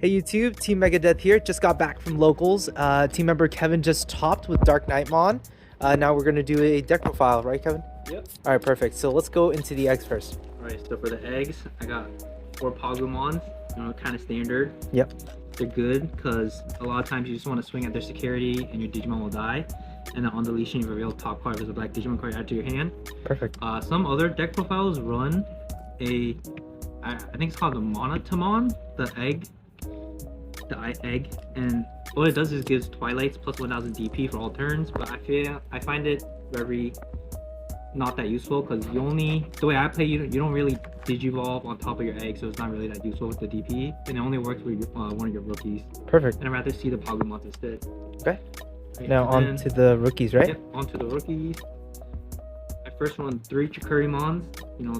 Hey YouTube, Team Megadeath here. Just got back from locals. Team member Kevin just topped with DarkKnightmon. Now we're gonna do a deck profile, right, Kevin? Yep. All right, perfect. So let's go into the eggs first. Alright, so for the eggs, I got 4 Pagumons, kind of standard. Yep. They're good because a lot of times you just want to swing at their security and your Digimon will die. And then on deletion, you reveal top card as a black Digimon card add to your hand. Perfect. Some other deck profiles run I think it's called the Monotamon, the egg, and what it does is gives Twilights plus 1000 DP for all turns, but I find it very not that useful because the way I play, you don't really digivolve on top of your egg, so it's not really that useful with the DP, and it only works with one of your rookies. Perfect. And I'd rather see the Pagumons instead. Okay. Right, now on to the rookies, right? Yep, on to the rookies. I first run 3 Chikurimons.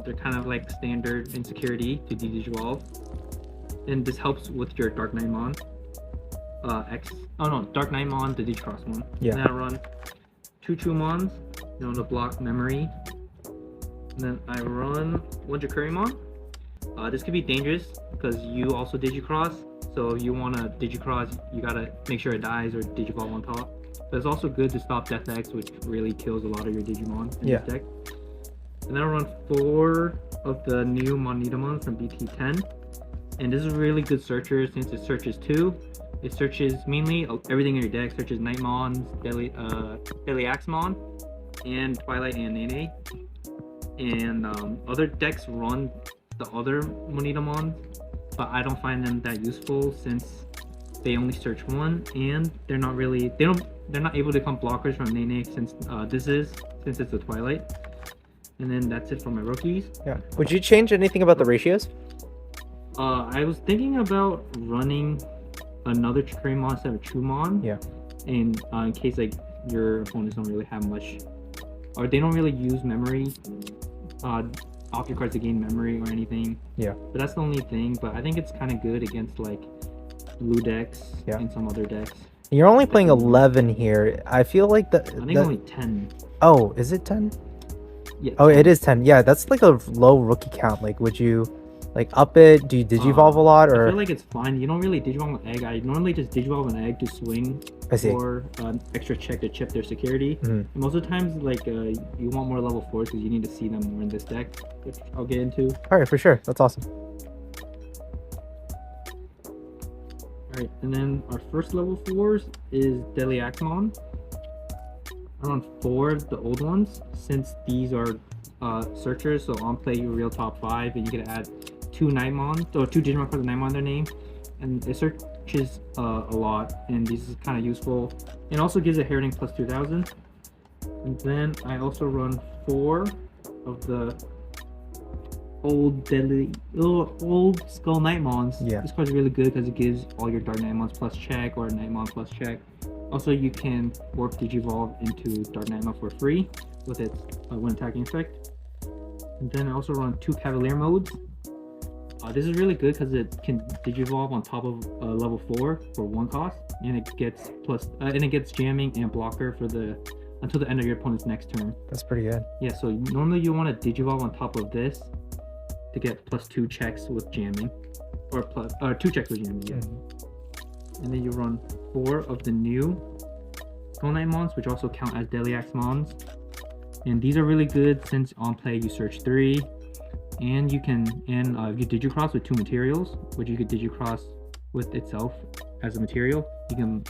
They're kind of like standard in security to digivolve. And this helps with your DarkKnightmon. DarkKnightmon, the Digicross one. Yeah. And then I run 2 Chumons, to block memory. And then I run 1 Chikurimon. This could be dangerous because you also Digicross. So if you want to Digicross, you gotta make sure it dies or Digivolve on top. But it's also good to stop Death X, which really kills a lot of your Digimon in this deck. And then I run 4 of the new Monitamons from BT10. And this is a really good searcher since it searches 2. It searches mainly everything in your deck. It searches Nightmons, Deliaxmon, and Twilight and Nene. And other decks run the other Monitamons, but I don't find them that useful since they only search 1, and they're not able to become blockers from Nene since it's a Twilight. And then that's it for my rookies. Yeah. Would you change anything about the ratios? I was thinking about running another Chikurimon instead of Chumon. Yeah. And in case like your opponents don't really have much, or they don't really use memory, off your cards to gain memory or anything. Yeah. But that's the only thing. But I think it's kind of good against like blue decks and some other decks. You're only playing 11 here. I feel like I think only 10. Oh, is it 10? Yeah. Oh, it is 10. Yeah, that's like a low rookie count. Like, would you like up it? Do you digivolve a lot, or? I feel like it's fine. You don't really digivolve an egg. I normally just digivolve an egg to swing for an extra check to chip their security. And most of the times, like you want more level 4s because you need to see them more in this deck, which I'll get into. All right, for sure. That's awesome. Alright, and then our first level 4s is Deliaxmon. I run 4 of the old ones since these are searchers, so on play you real top 5 and you can add 2 Nightmon, or 2 Digimon cards with Nightmon in their name, and it searches a lot, and this is kind of useful. It also gives a Heritage plus 2000. And then I also run 4 of the old Skull Nightmons. Yeah. This card's really good because it gives all your DarkKnightmons plus check or Nightmon plus check. Also, you can warp Digivolve into DarkKnightmon for free with its when attacking effect. And then I also run 2 Cavalier modes. This is really good because it can Digivolve on top of level 4 for 1 cost, and it gets jamming and blocker for until the end of your opponent's next turn. That's pretty good. Yeah, so normally you want to Digivolve on top of this to get plus 2 checks with jamming, or 2 checks with jamming. Yeah. And then you run 4 of the new Nightmons, which also count as Deliaxmons. And these are really good since on play you search 3, and you can if you Digicross with 2 materials, which you could Digicross with itself as a material, you can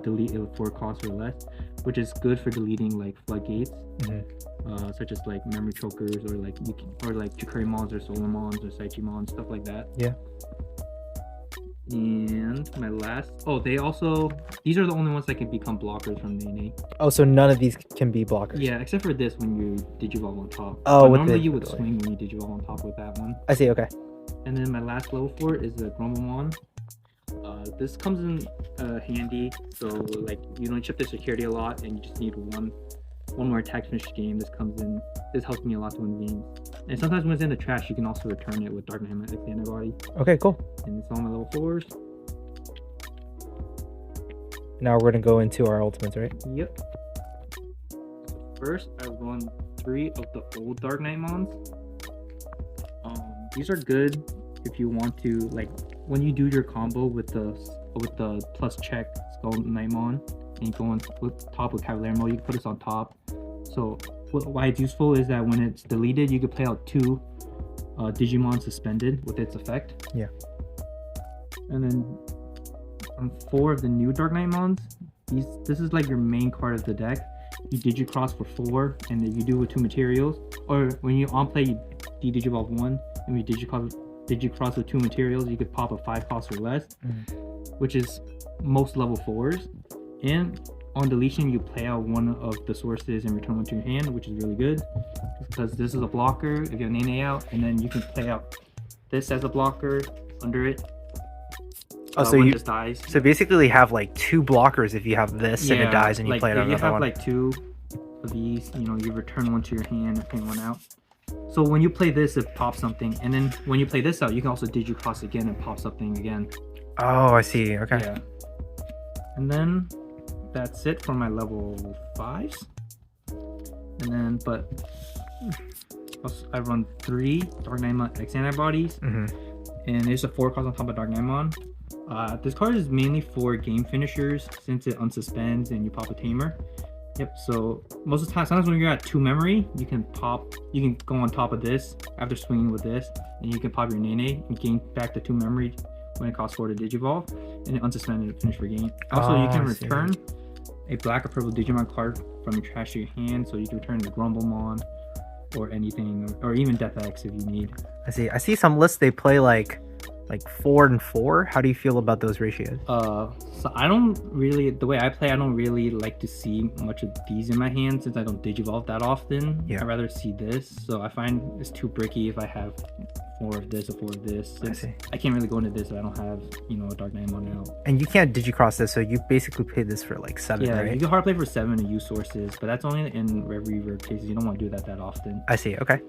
delete it with 4 costs or less, which is good for deleting like floodgates, such as like memory chokers or like Chikurimons or Solomons or Saichimons, stuff like that. Yeah. And my last, these are the only ones that can become blockers from Nene. Oh, so none of these can be blockers. Yeah, except for this when you Digivolve on top. Oh, normally you would swing when you Digivolve on top with that one. I see. Okay. And then my last level 4 is the Grumblemon. This comes in handy, so like you don't chip the security a lot, and you just need one more attack to finish the game. This helps me a lot to win games. And sometimes when it's in the trash, you can also return it with DarkKnightmon X antibody. Okay, cool. And it's all my level 4s. Now we're gonna go into our ultimates, right? Yep. First, I run 3 of the old DarkKnightmons. These are good if you want to like when you do your combo with the plus check Skull Knightmon, and you go on with top with Cavalier mode, you can put this on top. So why it's useful is that when it's deleted, you can play out 2 Digimon suspended with its effect. Yeah. And then on 4 of the new Darkknightmons, this is like your main card of the deck. You Digicross for 4, and then you do with 2 materials. Or when you on play, you Digivolve 1, and when you Digicross with 2 materials, you could pop a 5 cost or less, which is most level 4s. And on deletion, you play out 1 of the sources and return 1 to your hand, which is really good because this is a blocker if you have Nene out, and then you can play out this as a blocker under it. Oh, so you just dies. So basically, have like 2 blockers if you have this and it dies, and you like, play it on another one. You have like 2 of these. You know, you return 1 to your hand and pay 1 out. So when you play this, it pops something, and then when you play this out, you can also Digicross again and pop something again. Oh, I see. Okay. Yeah. And then that's it for my level 5s. And then, but I run 3 Darkknightmon X antibodies, and there's a 4 cost on top of Darkknightmon. This card is mainly for game finishers since it unsuspends and you pop a Tamer. Yep, so most of the time, sometimes when you're at 2 memory, you can go on top of this after swinging with this, and you can pop your Nene and gain back the 2 memory when it costs 4 to Digivolve, and it unsuspended and finish your game. Also, you can return a black or purple Digimon card from your trash to your hand, so you can return the Grumblemon or anything, or even Death X if you need. I see some lists they play like 4 and 4. How do you feel about those ratios? So I don't really, the way I play, I don't really like to see much of these in my hand since I don't Digivolve that often. Yeah. I'd rather see this, so I find it's too bricky if I have 4 of this or 4 of this. I can't really go into this if I don't have, you know, a Darkknightmon out. And you can't Digicross this, so you basically play this for like 7, yeah, right? you can hard play for 7 and use sources, but that's only in very rare cases. You don't want to do that often. I see, okay.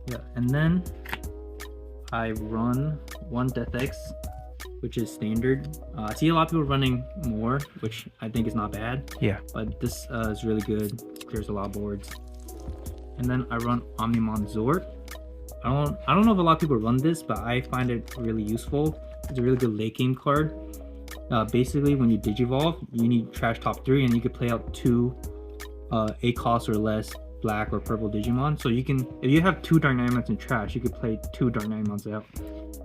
Yeah, and then I run 1 Death X, which is standard. I see a lot of people running more, which I think is not bad. Yeah. But this is really good. Clears a lot of boards. And then I run Omnimon Zord. I don't know if a lot of people run this, but I find it really useful. It's a really good late game card. Basically, when you Digivolve, you need trash top 3, and you can play out 2 8 cost or less black or purple Digimon. So you can, if you have 2 Darkknightmons in trash, you could play 2 Darkknightmons out.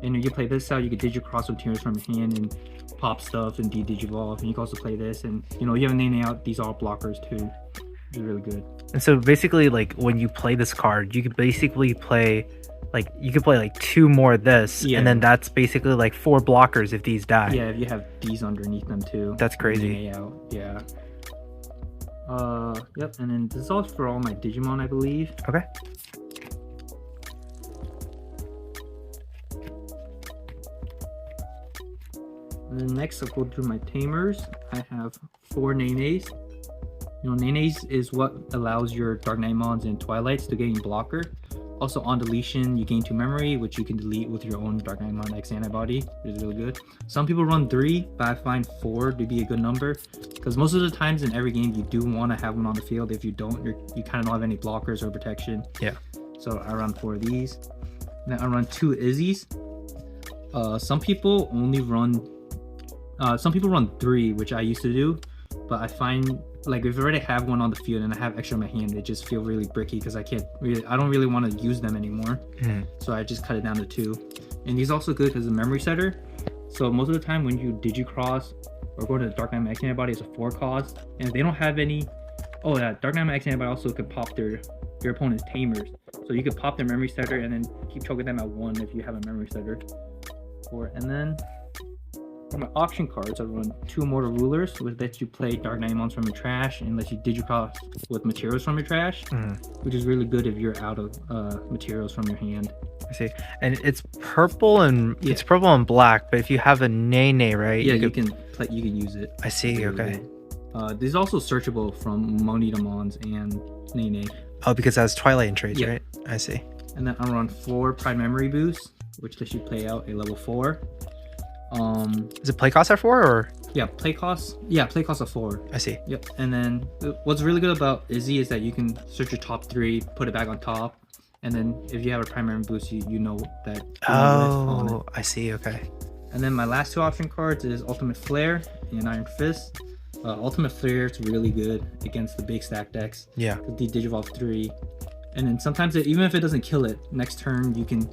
And if you play this out, you could Digicross with Tamers from your hand and pop stuff and Digivolve. And you can also play this, and you know, you have a Nene out, these are blockers too, which is really good. And so basically, like when you play this card, you could basically play like 2 more of this, and then that's basically like 4 blockers if these die. Yeah, if you have these underneath them too. That's crazy. Nene out, yeah. Yep, and then this is all for all my Digimon, I believe. Okay. And then next I'll go through my Tamers. I have 4 Nenes. You know, Nenes is what allows your Darkknightmons and Twilights to gain blocker. Also on deletion, you gain 2 memory, which you can delete with your own Darkknightmon X antibody, which is really good. Some people run 3, but I find 4 to be a good number, because most of the times in every game you do want to have one on the field. If you don't, you kind of don't have any blockers or protection. Yeah. So I run 4 of these. Then I run 2 Izzies. Some people only run. Some people run 3, which I used to do, but I find like if I already have one on the field and I have extra in my hand, they just feel really bricky because I don't really want to use them anymore. So I just cut it down to 2. And these also good because it's a memory setter. So most of the time when you Digicross or go to the Darkknightmon X antibody, it's a 4 cost, and if they don't have any, oh yeah, Darkknightmon X antibody also could pop your opponent's Tamers. So you could pop their memory setter and then keep choking them at 1 if you have a memory setter. And then for my option cards, I run 2 Mortal Rulers, which lets you play Darkknightmons from your trash and lets you Digicross with materials from your trash, which is really good if you're out of materials from your hand. I see. And it's purple and it's purple and black, but if you have a Nene, right? Yeah, you can use it. I see. Okay. This is also searchable from Monitamons and Nene. Oh, because it has Twilight and traits, right? I see. And then I run 4 Prime Memory Boosts, which lets you play out a level 4. Is it play cost at 4 or? Yeah, play cost of 4. I see. Yep. And then what's really good about Izzy is that you can search your top 3, put it back on top, and then if you have a primary boost, you know that. Oh, I see. Okay. And then my last 2 option cards is Ultimate Flare and Iron Fist. Ultimate Flare is really good against the big stack decks. Yeah. The Digivolve 3. And then sometimes, even if it doesn't kill it, next turn you can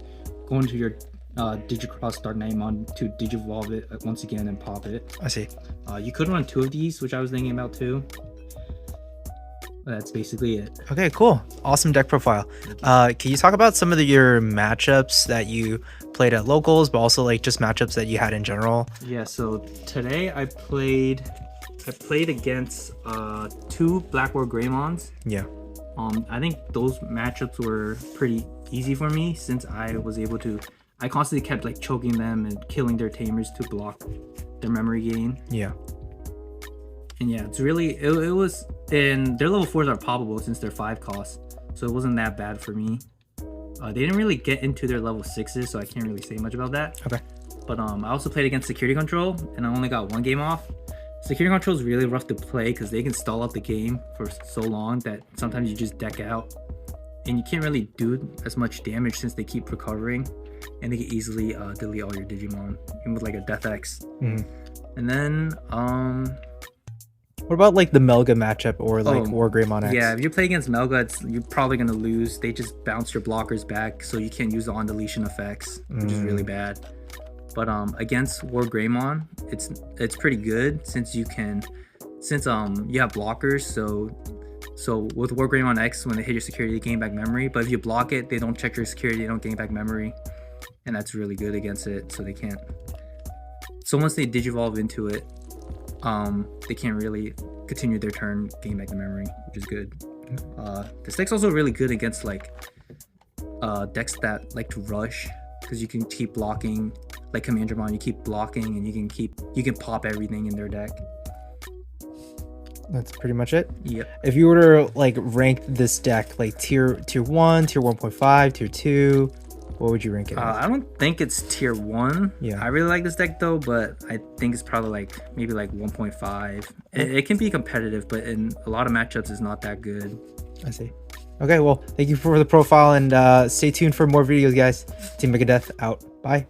go into your Digicross DarkKnightmon to Digivolve it once again and pop it. I see. You could run 2 of these, which I was thinking about too. That's basically it. Okay, cool. Awesome deck profile. Can you talk about some of your matchups that you played at locals, but also like just matchups that you had in general? Yeah, so today I played against 2 Black War Greymons. Yeah. I think those matchups were pretty easy for me since I constantly kept like choking them and killing their Tamers to block their memory gain. Yeah. And yeah, it's really it was, and their level 4s are poppable since they're 5 cost, so it wasn't that bad for me. They didn't really get into their level 6s, so I can't really say much about that. Okay. But I also played against Security Control, and I only got 1 game off. Security Control is really rough to play because they can stall out the game for so long that sometimes you just deck out, and you can't really do as much damage since they keep recovering, and they can easily delete all your Digimon, even with like a Death X. And then what about like the Melga matchup or like War Greymon X? Yeah, if you play against Melga, you're probably gonna lose. They just bounce your blockers back, so you can't use the on deletion effects, which is really bad. But against War Greymon, it's pretty good since you have blockers. So with War Greymon X, when they hit your security, they gain back memory. But if you block it, they don't check your security, they don't gain back memory, and that's really good against it. So they can't. So once they digivolve into it, they can't really continue their turn, gain back the memory, which is good. This deck's also really good against like decks that like to rush, because you can keep blocking, like Commandramon, you keep blocking and you can pop everything in their deck. That's pretty much it. Yep. If you were to like rank this deck like tier 1, tier 1.5, tier 2, what would you rank it as? I don't think it's tier 1. Yeah. I really like this deck though, but I think it's probably like maybe like 1.5. It can be competitive, but in a lot of matchups it's not that good. I see. Okay, well, thank you for the profile, and stay tuned for more videos, guys. Team Megadeath out. Bye.